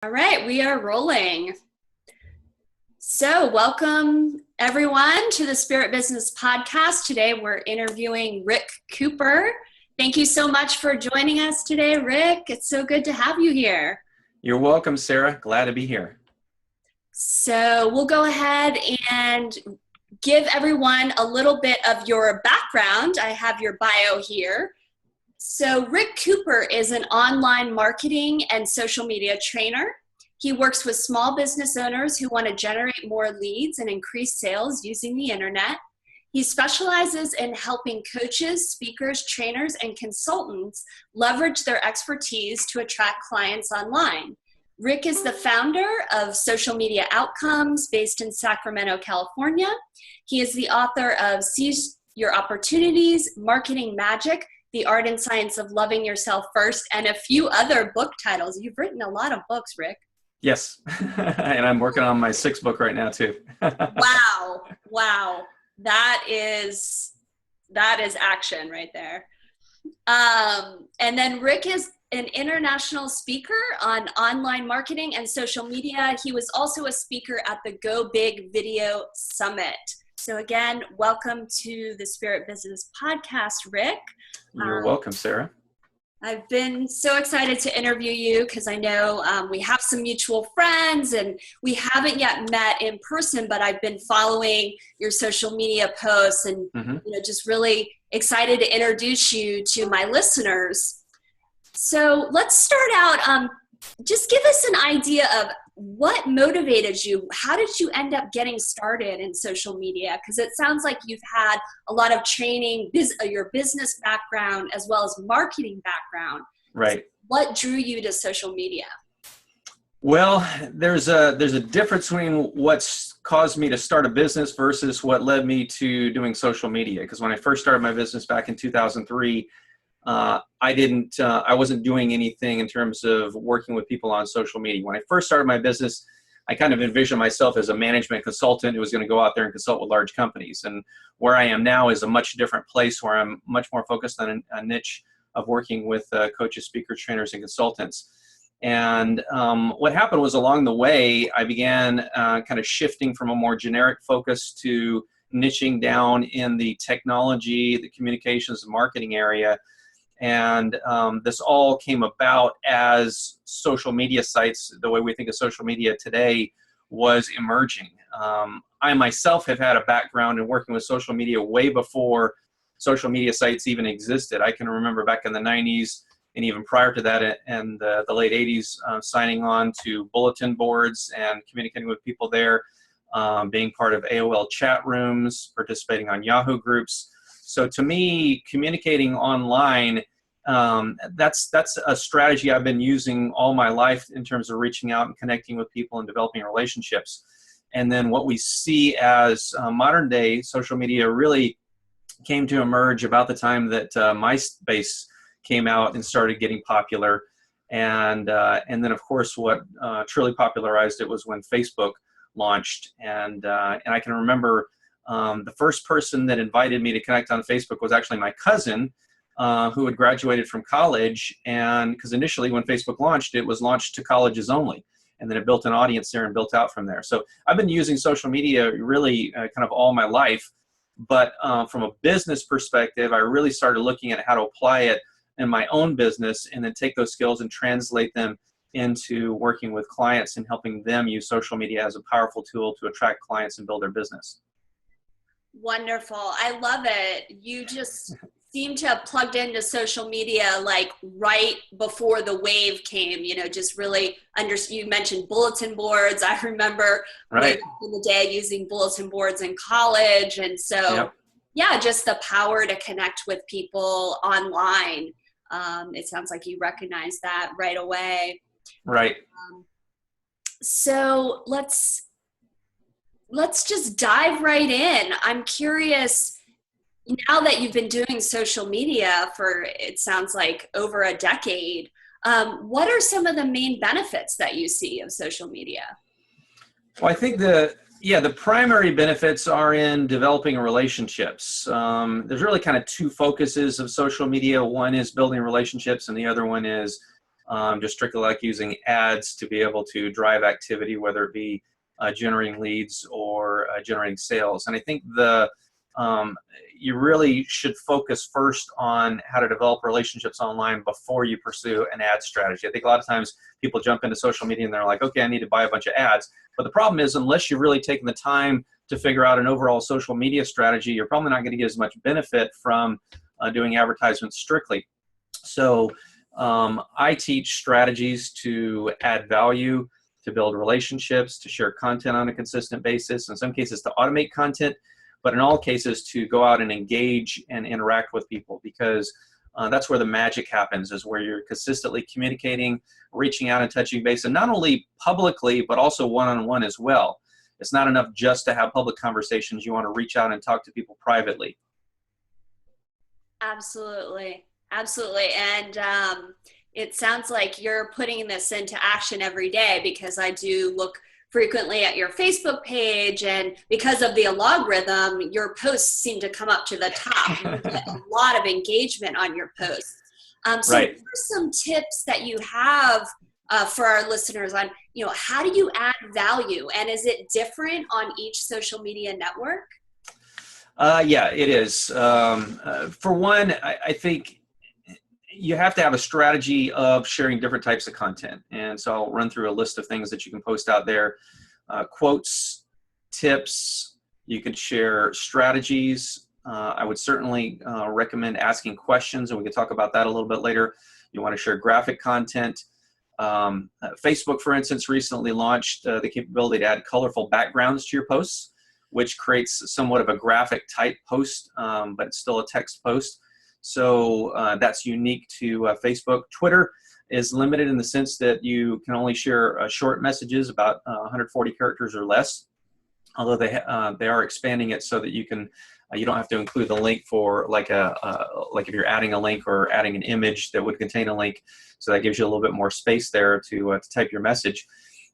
All right, we are rolling. So welcome everyone to the Spirit Business Podcast. Today we're interviewing Rick Cooper. Thank you so much for joining us today, Rick. It's so good to have you here. You're welcome, Sarah. Glad to be here. So we'll go ahead and give everyone a little bit of your background. I have your bio here. So Rick Cooper is an online marketing and social media trainer. He works with small business owners who want to generate more leads and increase sales using the internet. He specializes in helping coaches, speakers, trainers, and consultants leverage their expertise to attract clients online. Rick is the founder of Social Media Outcomes based in Sacramento, California. He is the author of Seize Your Opportunities, Marketing Magic, The Art and Science of Loving Yourself First, and a few other book titles. You've written a lot of books, Rick. Yes, and I'm working on my sixth book right now too. Wow. That is action right there. And then Rick is an international speaker on online marketing and social media. He was also a speaker at the Go Big Video Summit. So again, welcome to the Spirit Business Podcast, Rick. You're welcome, Sarah. I've been so excited to interview you because I know we have some mutual friends and we haven't yet met in person, but I've been following your social media posts and just really excited to introduce you to my listeners. So let's start out. Just give us an idea of what motivated you. How did you end up getting started in social media? Because it sounds like you've had a lot of training, your business background, as well as marketing background. Right. So what drew you to social media? Well, there's a difference between what's caused me to start a business versus what led me to doing social media. Because when I first started my business back in 2003, I wasn't doing anything in terms of working with people on social media. When I first started my business, I kind of envisioned myself as a management consultant who was going to go out there and consult with large companies. And where I am now is a much different place where I'm much more focused on a niche of working with coaches, speakers, trainers, and consultants. And what happened was along the way, I began kind of shifting from a more generic focus to niching down in the technology, the communications, and marketing area. And this all came about as social media sites, the way we think of social media today, was emerging. I myself have had a background in working with social media way before social media sites even existed. I can remember back in the 90s and even prior to that in the late 80s, signing on to bulletin boards and communicating with people there, being part of AOL chat rooms, participating on Yahoo groups. So to me, communicating online, that's a strategy I've been using all my life in terms of reaching out and connecting with people and developing relationships. And then what we see as modern day social media really came to emerge about the time that MySpace came out and started getting popular. And then, of course, what truly popularized it was when Facebook launched. And I can remember the first person that invited me to connect on Facebook was actually my cousin, who had graduated from college. And because initially when Facebook launched, it was launched to colleges only. And then it built an audience there and built out from there. So I've been using social media really kind of all my life. But from a business perspective, I really started looking at how to apply it in my own business and then take those skills and translate them into working with clients and helping them use social media as a powerful tool to attract clients and build their business. Wonderful. I love it. You just seem to have plugged into social media like right before the wave came, just really you mentioned bulletin boards. I remember way back in the day using bulletin boards in college. And so, just the power to connect with people online. It sounds like you recognize that right away. Right. So let's just dive right in. I'm curious, now that you've been doing social media for, it sounds like, over a decade, what are some of the main benefits that you see of social media? Well, I think the primary benefits are in developing relationships. There's really kind of two focuses of social media. One is building relationships, and the other one is just strictly like using ads to be able to drive activity, whether it be generating leads or generating sales. And I think you really should focus first on how to develop relationships online before you pursue an ad strategy. I think a lot of times people jump into social media and they're like, okay, I need to buy a bunch of ads. But the problem is, unless you've really taken the time to figure out an overall social media strategy, you're probably not going to get as much benefit from doing advertisements strictly. So I teach strategies to add value, to build relationships, to share content on a consistent basis, in some cases to automate content, but in all cases to go out and engage and interact with people, because that's where the magic happens, is where you're consistently communicating, reaching out and touching base, and not only publicly, but also one-on-one as well. It's not enough just to have public conversations. You want to reach out and talk to people privately. Absolutely. Absolutely. And it sounds like you're putting this into action every day, because I do look frequently at your Facebook page, and because of the algorithm, your posts seem to come up to the top. You get a lot of engagement on your posts. So Right. what are some tips that you have for our listeners on, how do you add value, and is it different on each social media network? Yeah, it is. For one, I think you have to have a strategy of sharing different types of content. And so I'll run through a list of things that you can post out there. Quotes, tips, you can share strategies. I would certainly recommend asking questions, and we can talk about that a little bit later. You want to share graphic content. Facebook, for instance, recently launched the capability to add colorful backgrounds to your posts, which creates somewhat of a graphic type post, but it's still a text post. So that's unique to Facebook. Twitter is limited in the sense that you can only share short messages, about 140 characters or less, although they are expanding it so that you don't have to include the link for like if you're adding a link or adding an image that would contain a link. So that gives you a little bit more space there to type your message.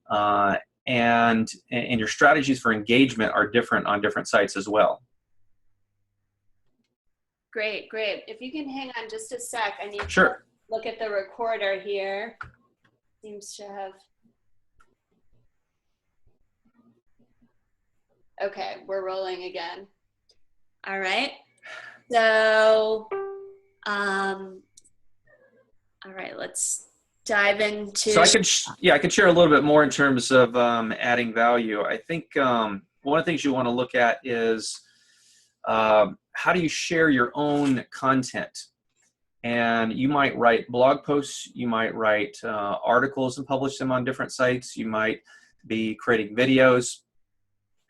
And your strategies for engagement are different on different sites as well. Great, great. If you can hang on just a sec, I need Sure. to look at the recorder here. Seems to have. Okay, we're rolling again. All right. So, all right, let's dive into. So I could share a little bit more in terms of adding value. I think one of the things you want to look at is how do you share your own content? And you might write blog posts, you might write articles and publish them on different sites, you might be creating videos,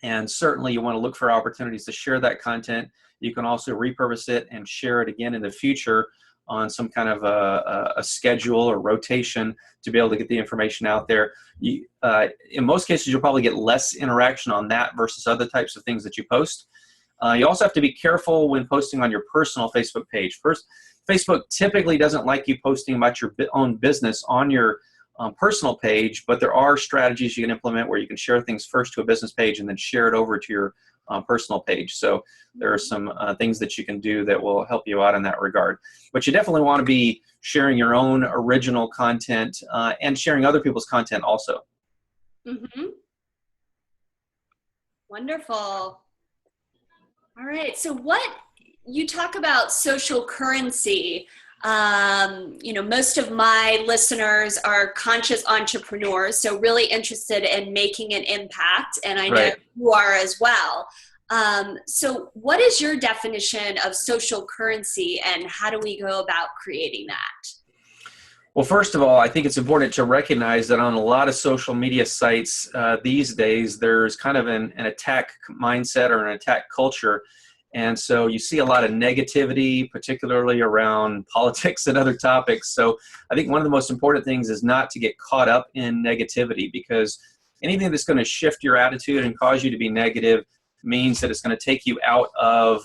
and certainly you want to look for opportunities to share that content. You can also repurpose it and share it again in the future on some kind of a schedule or rotation to be able to get the information out there. In most cases, you'll probably get less interaction on that versus other types of things that you post. You also have to be careful when posting on your personal Facebook page. First, Facebook typically doesn't like you posting about your own business on your personal page, but there are strategies you can implement where you can share things first to a business page and then share it over to your personal page. So there are some things that you can do that will help you out in that regard. But you definitely want to be sharing your own original content and sharing other people's content also. Mm-hmm. Wonderful. All right. So you talk about social currency. Most of my listeners are conscious entrepreneurs, so really interested in making an impact, and I know Right. you are as well. So what is your definition of social currency, and how do we go about creating that? Well, first of all, I think it's important to recognize that on a lot of social media sites these days, there's kind of an attack mindset or an attack culture. And so you see a lot of negativity, particularly around politics and other topics. So I think one of the most important things is not to get caught up in negativity, because anything that's going to shift your attitude and cause you to be negative means that it's going to take you out of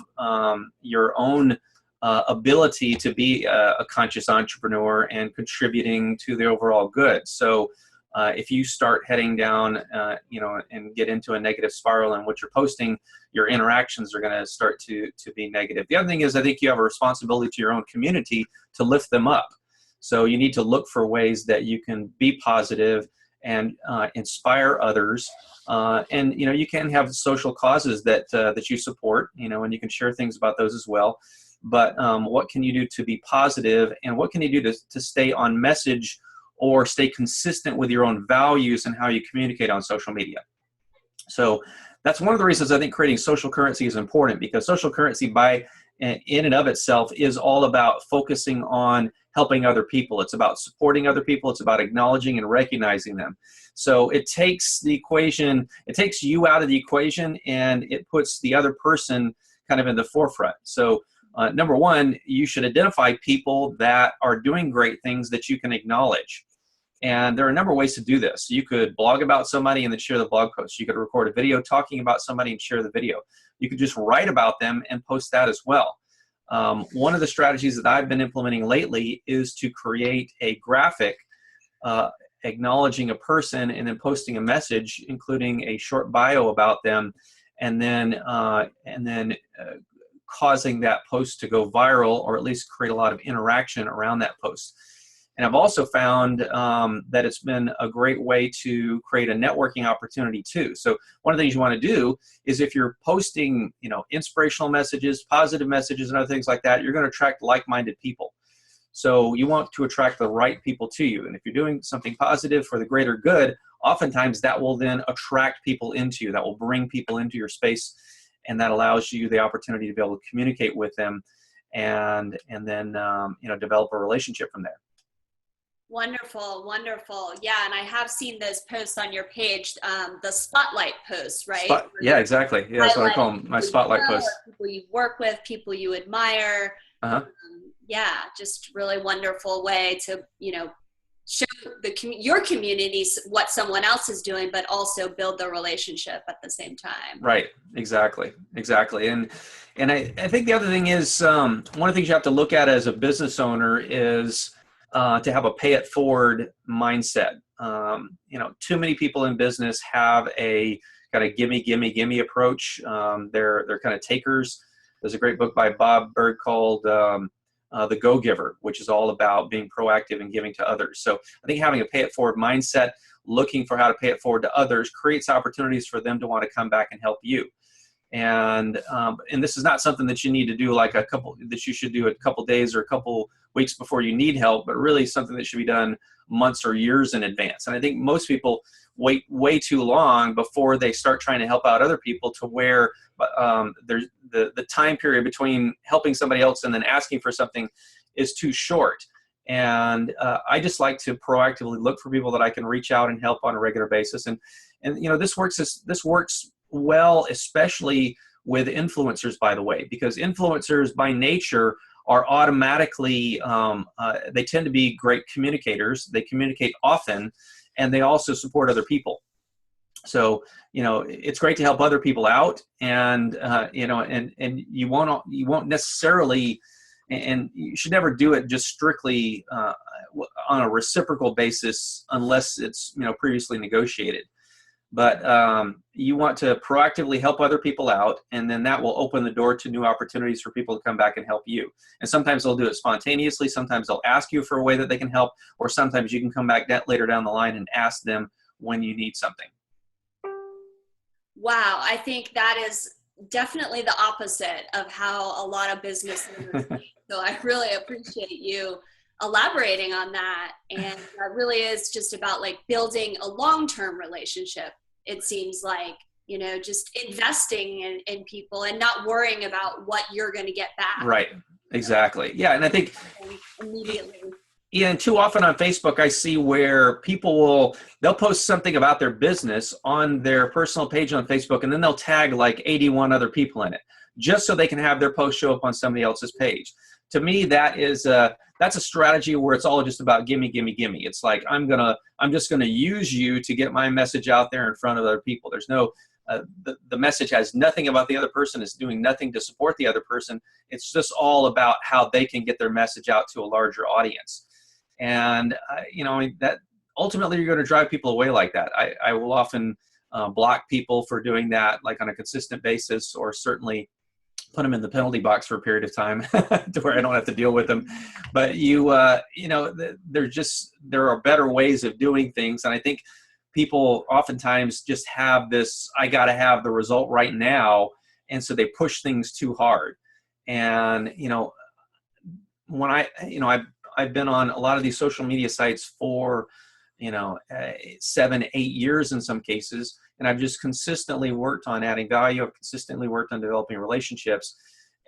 your own ability to be a conscious entrepreneur and contributing to the overall good. So if you start heading down, and get into a negative spiral in what you're posting, your interactions are going to start to be negative. The other thing is, I think you have a responsibility to your own community to lift them up. So you need to look for ways that you can be positive and inspire others. And you can have social causes that you support, and you can share things about those as well. But what can you do to be positive, and what can you do to stay on message or stay consistent with your own values and how you communicate on social media? So that's one of the reasons I think creating social currency is important, because social currency in and of itself is all about focusing on helping other people. It's about supporting other people. It's about acknowledging and recognizing them. So it takes you out of the equation, and it puts the other person kind of in the forefront. So number one, you should identify people that are doing great things that you can acknowledge. And there are a number of ways to do this. You could blog about somebody and then share the blog post. You could record a video talking about somebody and share the video. You could just write about them and post that as well. One of the strategies that I've been implementing lately is to create a graphic acknowledging a person and then posting a message, including a short bio about them, and then causing that post to go viral, or at least create a lot of interaction around that post. And I've also found that it's been a great way to create a networking opportunity too. So one of the things you want to do is, if you're posting, inspirational messages, positive messages, and other things like that, you're going to attract like-minded people. So you want to attract the right people to you. And if you're doing something positive for the greater good, oftentimes that will then attract people into you. That will bring people into your space, and that allows you the opportunity to be able to communicate with them and then develop a relationship from there. Wonderful, wonderful. Yeah, and I have seen those posts on your page, the spotlight posts, right? Yeah, exactly. Yeah, that's what I call them, my spotlight posts. People you work with, people you admire. Uh-huh. Yeah, just really wonderful way to, show your communities what someone else is doing, but also build the relationship at the same time. Right. Exactly. And I think the other thing is, one of the things you have to look at as a business owner is to have a pay it forward mindset. Too many people in business have a kind of gimme approach. They're kind of takers. There's a great book by Bob Berg called The Go-Giver, which is all about being proactive and giving to others. So I think having a pay it forward mindset, looking for how to pay it forward to others, creates opportunities for them to want to come back and help you. And this is not something that you need to do that you should do a couple days or a couple weeks before you need help, but really something that should be done months or years in advance. And I think most people wait way too long before they start trying to help out other people, to where there's the time period between helping somebody else and then asking for something is too short. And I just like to proactively look for people that I can reach out and help on a regular basis. And this works well, especially with influencers, by the way, because influencers by nature are automatically, they tend to be great communicators. They communicate often, and they also support other people. So, it's great to help other people out, and you won't necessarily, and you should never do it just strictly on a reciprocal basis unless it's, previously negotiated. But you want to proactively help other people out, and then that will open the door to new opportunities for people to come back and help you. And sometimes they'll do it spontaneously. Sometimes they'll ask you for a way that they can help, or sometimes you can come back later down the line and ask them when you need something. Wow, I think that is definitely the opposite of how a lot of business owners think. So I really appreciate you elaborating on that. And that really is just about building a long-term relationship. It seems like, just investing in people and not worrying about what you're going to get back. Right. Exactly. Yeah. And I think immediately. Yeah, and too often on Facebook, I see where people they'll post something about their business on their personal page on Facebook, and then they'll tag 81 other people in it, just so they can have their post show up on somebody else's page. To me, that's a strategy where it's all just about gimme. It's like, I'm just gonna use you to get my message out there in front of other people. There's no the message has nothing about the other person. It's doing nothing to support the other person. It's just all about how they can get their message out to a larger audience. And that ultimately you're going to drive people away like that. I will often block people for doing that, on a consistent basis, or certainly put them in the penalty box for a period of time to where I don't have to deal with them. But there are better ways of doing things. And I think people oftentimes just have this, I got to have the result right now. And so they push things too hard. And, when I've been on a lot of these social media sites for, 7, 8 years in some cases. And I've just consistently worked on adding value. I've consistently worked on developing relationships.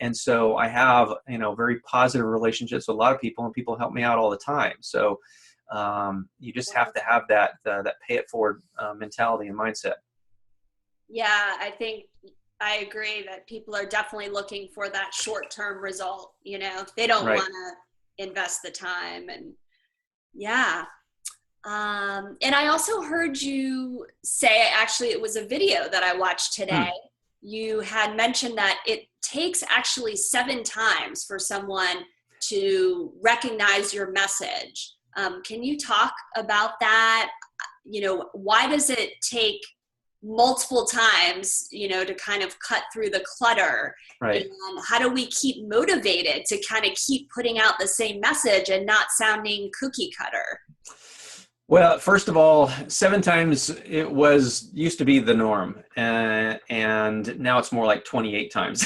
And so I have, very positive relationships with a lot of people, and people help me out all the time. So you just have to have that pay it forward mentality and mindset. Yeah, I think I agree that people are definitely looking for that short-term result. They don't Right. want to invest the time. And yeah. And I also heard you say, actually, it was a video that I watched today. You had mentioned that it takes actually 7 times for someone to recognize your message. Can you talk about that? Why does it take multiple times, to kind of cut through the clutter? Right. And how do we keep motivated to kind of keep putting out the same message and not sounding cookie cutter? Well, first of all, 7 times used to be the norm, and now it's more like 28 times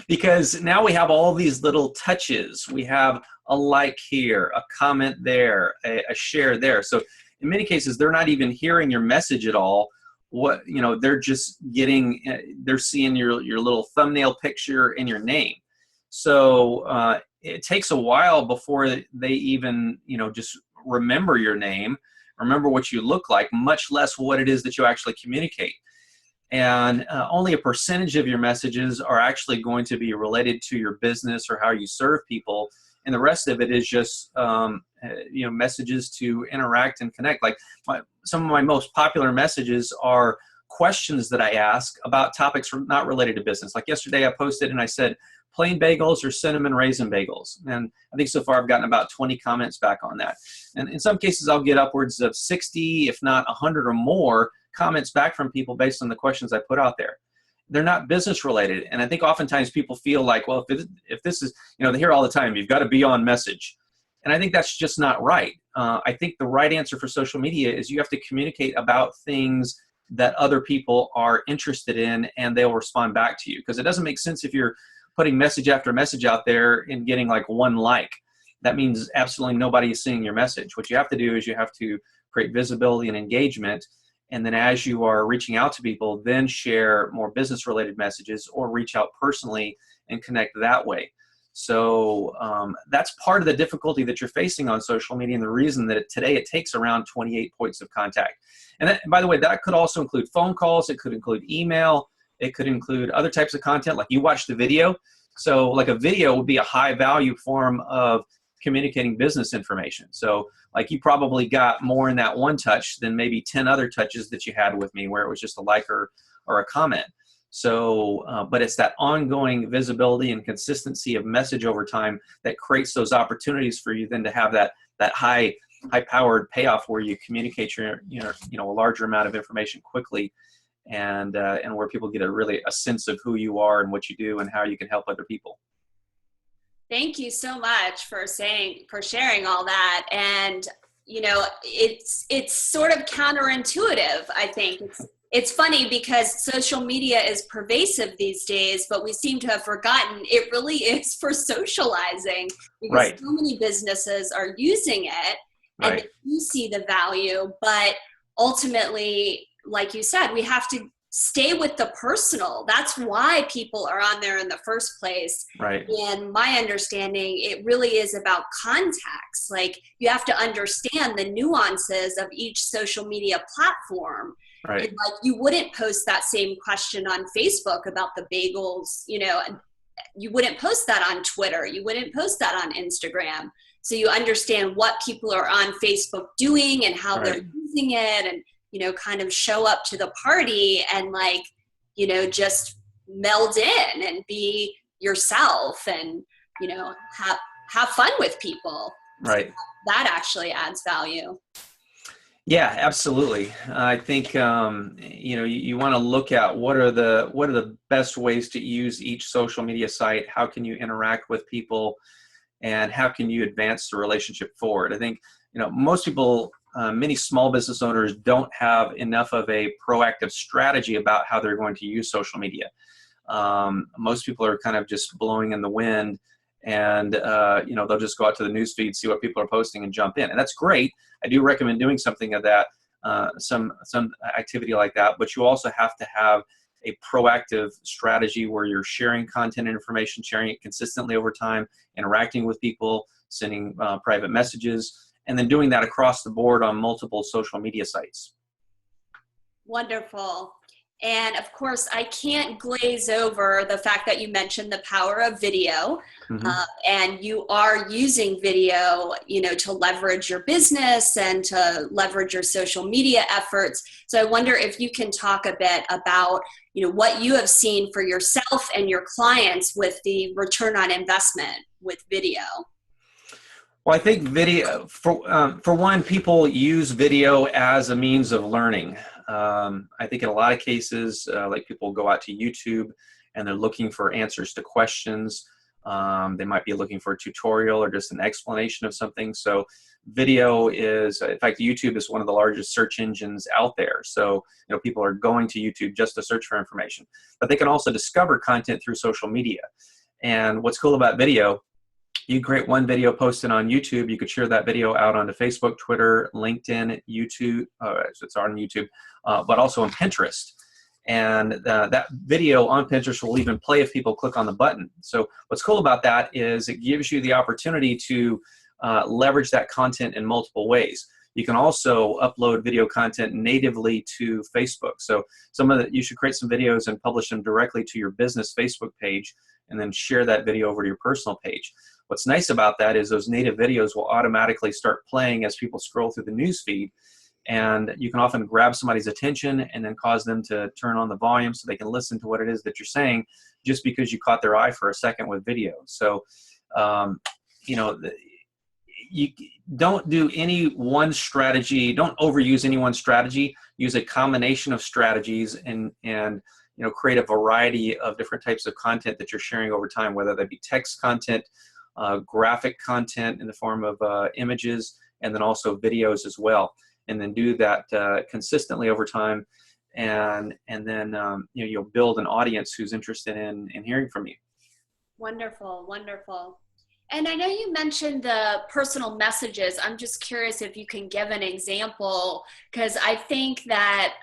because now we have all these little touches. We have a like here, a comment there, a share there. So in many cases, they're not even hearing your message at all. They're just they're seeing your little thumbnail picture and your name. So it takes a while before they even, just remember your name, remember what you look like, much less what it is that you actually communicate. And only a percentage of your messages are actually going to be related to your business or how you serve people. And the rest of it is just, messages to interact and connect. Like some of my most popular messages are questions that I ask about topics not related to business. Like yesterday I posted and I said, plain bagels or cinnamon raisin bagels? And I think so far I've gotten about 20 comments back on that. And in some cases I'll get upwards of 60, if not 100 or more comments back from people based on the questions I put out there. They're not business related. And I think oftentimes people feel like, well, if this is, they hear all the time, you've got to be on message. And I think that's just not right. I think the right answer for social media is you have to communicate about things that other people are interested in, and they'll respond back to you. Because it doesn't make sense if you're putting message after message out there and getting like 1 like. That means absolutely nobody is seeing your message. What you have to do is you have to create visibility and engagement. And then as you are reaching out to people, then share more business related messages or reach out personally and connect that way. So that's part of the difficulty that you're facing on social media, and the reason that today it takes around 28 points of contact. And that, by the way, that could also include phone calls. It could include email. It could include other types of content, like you watch the video. So like a video would be a high value form of communicating business information. So like you probably got more in that one touch than maybe 10 other touches that you had with me where it was just a like or a comment. So, but it's that ongoing visibility and consistency of message over time that creates those opportunities for you then to have that high-powered payoff where you communicate a larger amount of information quickly, and where people get a sense of who you are and what you do and how you can help other people. Thank you so much for sharing all that. And it's sort of counterintuitive. I think it's funny because social media is pervasive these days, but we seem to have forgotten it really is for socializing, because Right. So many businesses are using it and Right. you see the value, but ultimately, like you said, we have to stay with the personal. That's why people are on there in the first place. Right. And my understanding, it really is about contacts. Like you have to understand the nuances of each social media platform. Right. And like you wouldn't post that same question on Facebook about the bagels, you wouldn't post that on Twitter. You wouldn't post that on Instagram. So you understand what people are on Facebook doing and how they're using it, and kind of show up to the party and just meld in and be yourself and, have fun with people. Right. So that actually adds value. Yeah, absolutely. I think you want to look at what are the best ways to use each social media site. How can you interact with people, and how can you advance the relationship forward? I think most people, many small business owners, don't have enough of a proactive strategy about how they're going to use social media. Most people are kind of just blowing in the wind, and they'll just go out to the news feed, see what people are posting, and jump in, and that's great. I do recommend doing something of that, some activity like that, but you also have to have a proactive strategy where you're sharing content and information, sharing it consistently over time, interacting with people, sending private messages, and then doing that across the board on multiple social media sites. Wonderful. And of course, I can't glaze over the fact that you mentioned the power of video, Mm-hmm. and you are using video, to leverage your business and to leverage your social media efforts. So I wonder if you can talk a bit about, what you have seen for yourself and your clients with the return on investment with video. Well, I think video, for one, people use video as a means of learning. I think in a lot of cases, like people go out to YouTube and they're looking for answers to questions. They might be looking for a tutorial or just an explanation of something. So video is, in fact, YouTube is one of the largest search engines out there. So, people are going to YouTube just to search for information, but they can also discover content through social media. And what's cool about video, you create one video, post it on YouTube. You could share that video out onto Facebook, Twitter, LinkedIn, YouTube. It's on YouTube, but also on Pinterest. And that video on Pinterest will even play if people click on the button. So what's cool about that is it gives you the opportunity to leverage that content in multiple ways. You can also upload video content natively to Facebook. So you should create some videos and publish them directly to your business Facebook page, and then share that video over to your personal page. What's nice about that is those native videos will automatically start playing as people scroll through the news feed, and you can often grab somebody's attention and then cause them to turn on the volume so they can listen to what it is that you're saying, just because you caught their eye for a second with video. So, you don't do any one strategy, don't overuse any one strategy. Use a combination of strategies and create a variety of different types of content that you're sharing over time, whether that be text content, graphic content in the form of images, and then also videos as well. And then do that consistently over time, and then you'll build an audience who's interested in hearing from you. Wonderful, wonderful. And I know you mentioned the personal messages. I'm just curious if you can give an example, because I think that,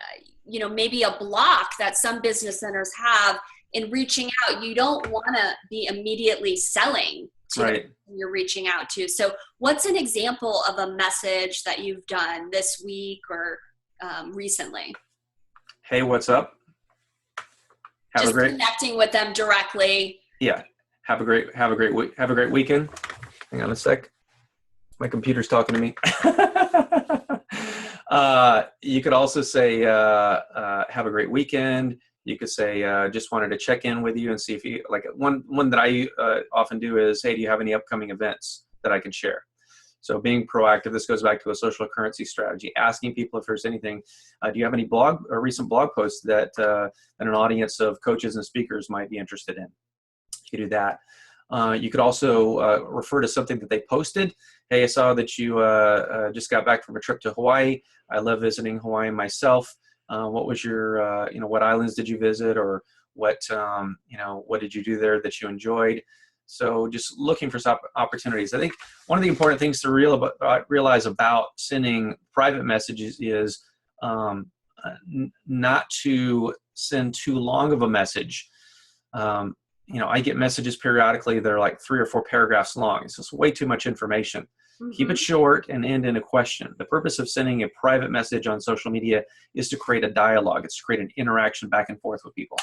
maybe a block that some business owners have in reaching out. You don't want to be immediately selling to Right. the person you're reaching out to. So what's an example of a message that you've done this week or recently? Hey, what's up? Just connecting with them directly. Yeah. Have a great weekend. Hang on a sec. My computer's talking to me. You could also say, have a great weekend. You could say, just wanted to check in with you and see if you, like one that I often do is, hey, do you have any upcoming events that I can share? So being proactive, this goes back to a social currency strategy, asking people if there's anything, do you have any blog or recent blog posts that an audience of coaches and speakers might be interested in? You could do that. You could also refer to something that they posted. Hey, I saw that you just got back from a trip to Hawaii. I love visiting Hawaii myself. What was your, what islands did you visit, or what did you do there that you enjoyed? So just looking for some opportunities. I think one of the important things to realize about sending private messages is not to send too long of a message. I get messages periodically that are like 3 or 4 paragraphs long. It's just way too much information. Mm-hmm. Keep it short and end in a question. The purpose of sending a private message on social media is to create a dialogue. It's to create an interaction back and forth with people.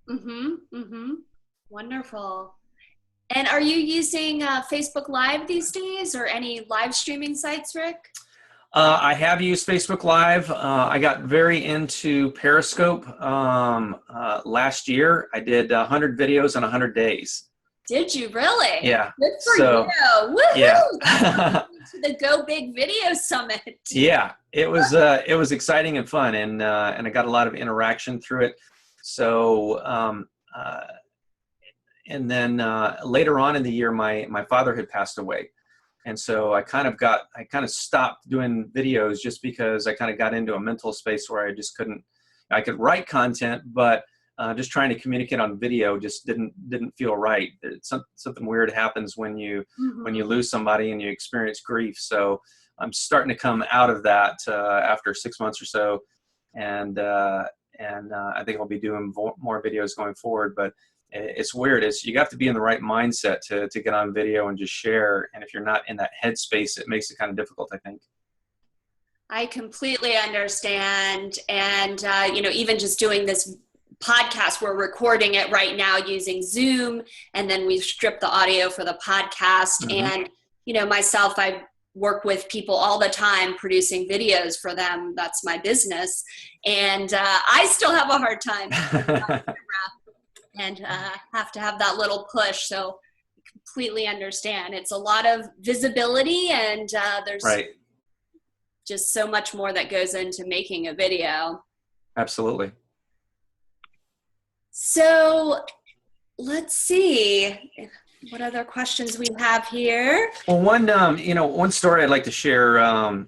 Mm-hmm. Mm-hmm. Wonderful. And are you using Facebook Live these days, or any live streaming sites, Rick? I have used Facebook Live. I got very into Periscope last year. I did 100 videos in 100 days. Did you really? Yeah. Good for So, you. yeah. Woohoo! That's to the Go Big Video Summit. Yeah, it was exciting and fun, and I got a lot of interaction through it. So and then later on in the year, my father had passed away, and so I kind of stopped doing videos just because I kind of got into a mental space where I just couldn't. I could write content, but just trying to communicate on video just didn't feel right. Something weird happens when you lose somebody and you experience grief. So I'm starting to come out of that after 6 months or so, and I think I'll be doing more videos going forward. But it's weird. You have to be in the right mindset to get on video and just share. And if you're not in that headspace, it makes it kind of difficult, I think. I completely understand. And, even just doing this podcast, we're recording it right now using Zoom, and then we've stripped the audio for the podcast. And, myself, I work with people all the time producing videos for them. That's my business. And I still have a hard time and have to have that little push. So I completely understand. It's a lot of visibility, and there's just so much more that goes into making a video. Absolutely. So let's see what other questions we have here. Well, one story I'd like to share. One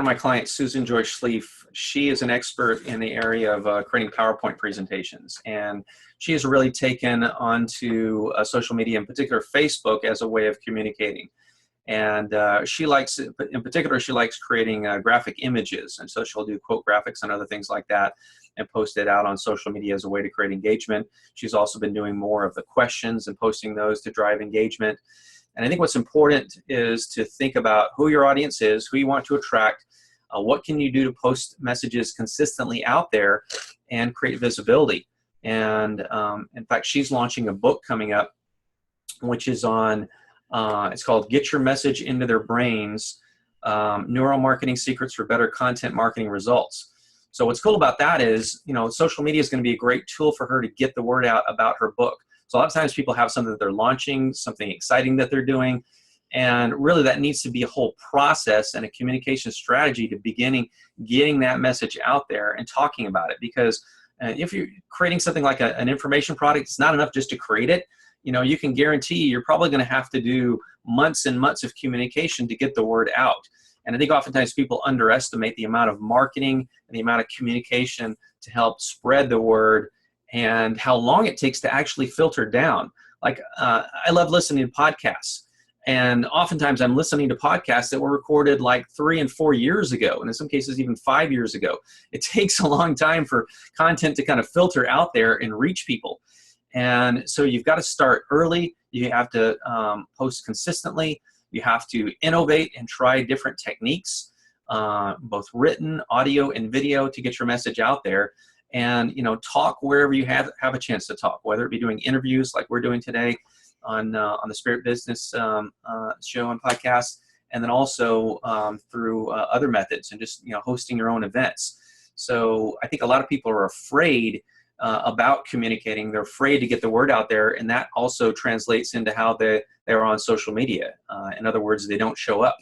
of my clients, Susan Joy Schleif, she is an expert in the area of creating PowerPoint presentations, and she has really taken onto social media, in particular Facebook, as a way of communicating. And she likes creating graphic images, and so she'll do quote graphics and other things like that and post it out on social media as a way to create engagement. She's also been doing more of the questions and posting those to drive engagement. And I think what's important is to think about who your audience is, who you want to attract, what can you do to post messages consistently out there and create visibility. And in fact, she's launching a book coming up, which is on it's called Get Your Message Into Their Brains, Neuromarketing Secrets for Better Content Marketing Results. So what's cool about that is, social media is going to be a great tool for her to get the word out about her book. So a lot of times people have something that they're launching, something exciting that they're doing, and really that needs to be a whole process and a communication strategy to getting that message out there and talking about it. Because if you're creating something like an information product, it's not enough just to create it. You can guarantee you're probably going to have to do months and months of communication to get the word out. And I think oftentimes people underestimate the amount of marketing and the amount of communication to help spread the word and how long it takes to actually filter down. Like I love listening to podcasts. And oftentimes I'm listening to podcasts that were recorded like 3 and 4 years ago, and in some cases even 5 years ago. It takes a long time for content to kind of filter out there and reach people. And so you've got to start early. You have to post consistently. You have to innovate and try different techniques, both written, audio, and video, to get your message out there. And talk wherever you have a chance to talk, whether it be doing interviews like we're doing today on the Spirit Business show and podcast, and then also through other methods and just hosting your own events. So I think a lot of people are afraid about communicating. They're afraid to get the word out there, and that also translates into how they're on social media. In other words, they don't show up.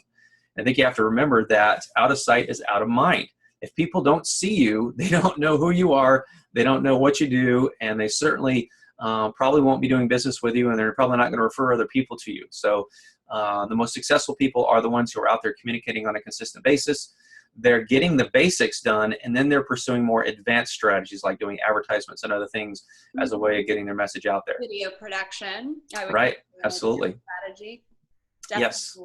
I think you have to remember that out of sight is out of mind. If people don't see you, they don't know who you are, they don't know what you do, and they certainly probably won't be doing business with you, and they're probably not going to refer other people to you. So the most successful people are the ones who are out there communicating on a consistent basis. They're getting the basics done, and then they're pursuing more advanced strategies like doing advertisements and other things as a way of getting their message out there. Video production. Right. Absolutely. Strategy. Definitely. Yes.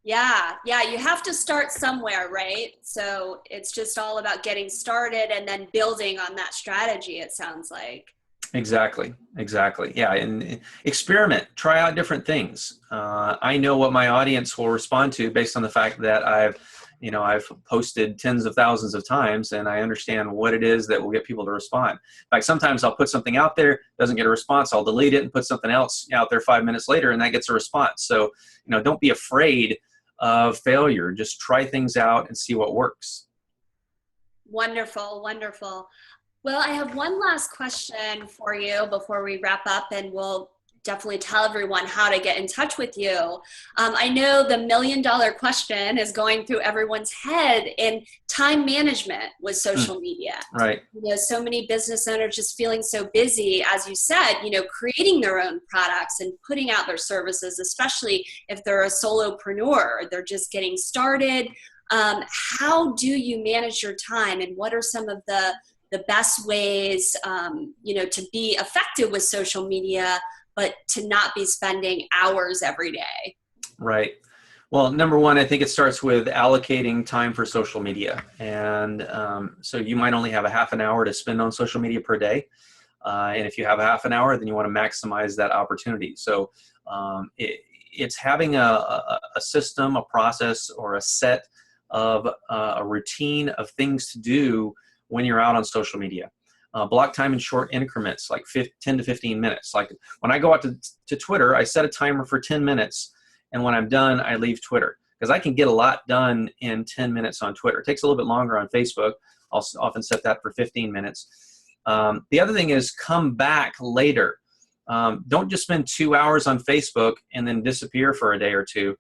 Yeah. You have to start somewhere, right? So it's just all about getting started and then building on that strategy, it sounds like. Exactly. Yeah. And experiment, try out different things. I know what my audience will respond to based on the fact that I've posted tens of thousands of times, and I understand what it is that will get people to respond. In fact, sometimes I'll put something out there, doesn't get a response. I'll delete it and put something else out there 5 minutes later, and that gets a response. So, don't be afraid of failure. Just try things out and see what works. Wonderful. Well, I have one last question for you before we wrap up, and we'll definitely tell everyone how to get in touch with you. I know the $1,000,000 question is going through everyone's head in time management with social media. Right. So many business owners just feeling so busy, as you said, creating their own products and putting out their services, especially if they're a solopreneur or they're just getting started. How do you manage your time, and what are some of the best ways, to be effective with social media, but to not be spending hours every day? Right. Well, number one, I think it starts with allocating time for social media. And so you might only have a half an hour to spend on social media per day. And if you have a half an hour, then you want to maximize that opportunity. So it's having a system, a process, or a set of a routine of things to do when you're out on social media. Block time in short increments, like 10 to 15 minutes. Like when I go out to Twitter, I set a timer for 10 minutes. And when I'm done, I leave Twitter, because I can get a lot done in 10 minutes on Twitter. It takes a little bit longer on Facebook. I'll often set that for 15 minutes. The other thing is come back later. Don't just spend 2 hours on Facebook and then disappear for a day or two.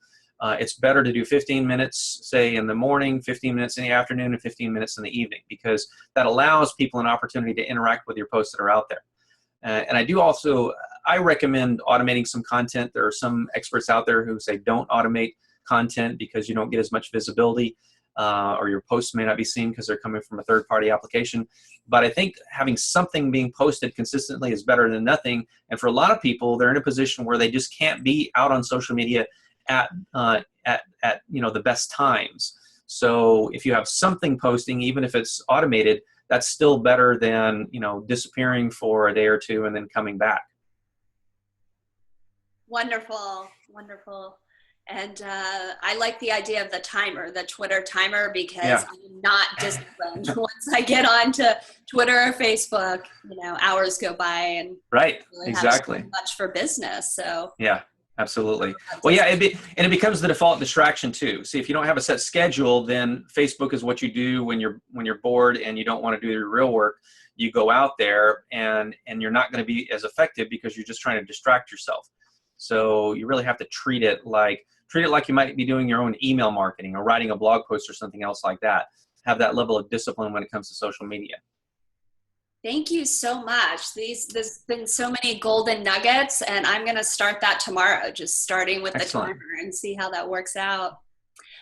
It's better to do 15 minutes, say in the morning, 15 minutes in the afternoon, and 15 minutes in the evening, because that allows people an opportunity to interact with your posts that are out there. And I recommend automating some content. There are some experts out there who say don't automate content because you don't get as much visibility, or your posts may not be seen because they're coming from a third-party application. But I think having something being posted consistently is better than nothing. And for a lot of people, they're in a position where they just can't be out on social media at the best times. So if you have something posting, even if it's automated, that's still better than disappearing for a day or two and then coming back. Wonderful. And I like the idea of the timer, the Twitter timer, because I'm not disciplined. Once I get onto Twitter or Facebook, hours go by, and right, really exactly, have so much for business. So yeah. Absolutely. Well, yeah, it becomes the default distraction too. See, if you don't have a set schedule, then Facebook is what you do when you're bored and you don't want to do your real work. You go out there and you're not going to be as effective because you're just trying to distract yourself. So you really have to treat it like you might be doing your own email marketing or writing a blog post or something else like that. Have that level of discipline when it comes to social media. Thank you so much. There's been so many golden nuggets, and I'm going to start that tomorrow, just starting with Excellent. the timer and see how that works out.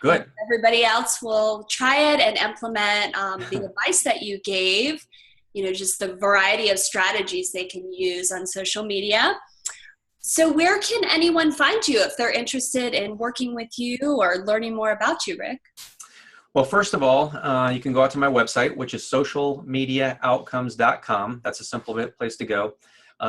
Good. And everybody else will try it and implement the advice that you gave, just the variety of strategies they can use on social media. So where can anyone find you if they're interested in working with you or learning more about you, Rick? Well, first of all, you can go out to my website, which is socialmediaoutcomes.com. That's a simple place to go.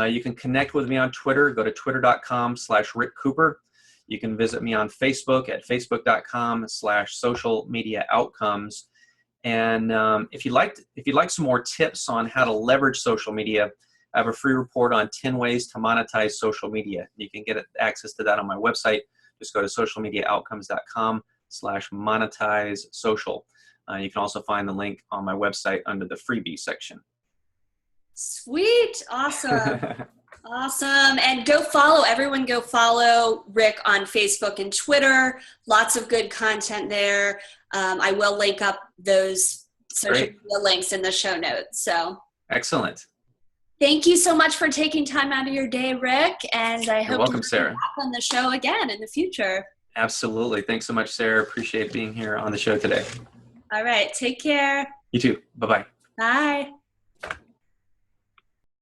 You can connect with me on Twitter. Go to twitter.com/Rick Cooper. You can visit me on Facebook at facebook.com/socialmediaoutcomes. And if you'd like some more tips on how to leverage social media, I have a free report on 10 ways to monetize social media. You can get access to that on my website. Just go to socialmediaoutcomes.com/monetize social. You can also find the link on my website under the freebie section. Sweet. Awesome. Awesome. And everyone go follow Rick on Facebook and Twitter. Lots of good content there. I will link up those social media links in the show notes. So excellent. Thank you so much for taking time out of your day, Rick. And I hope welcome, to Sarah. be back on the show again in the future. Absolutely. Thanks so much, Sarah. Appreciate being here on the show today. All right. Take care. You too. Bye-bye. Bye.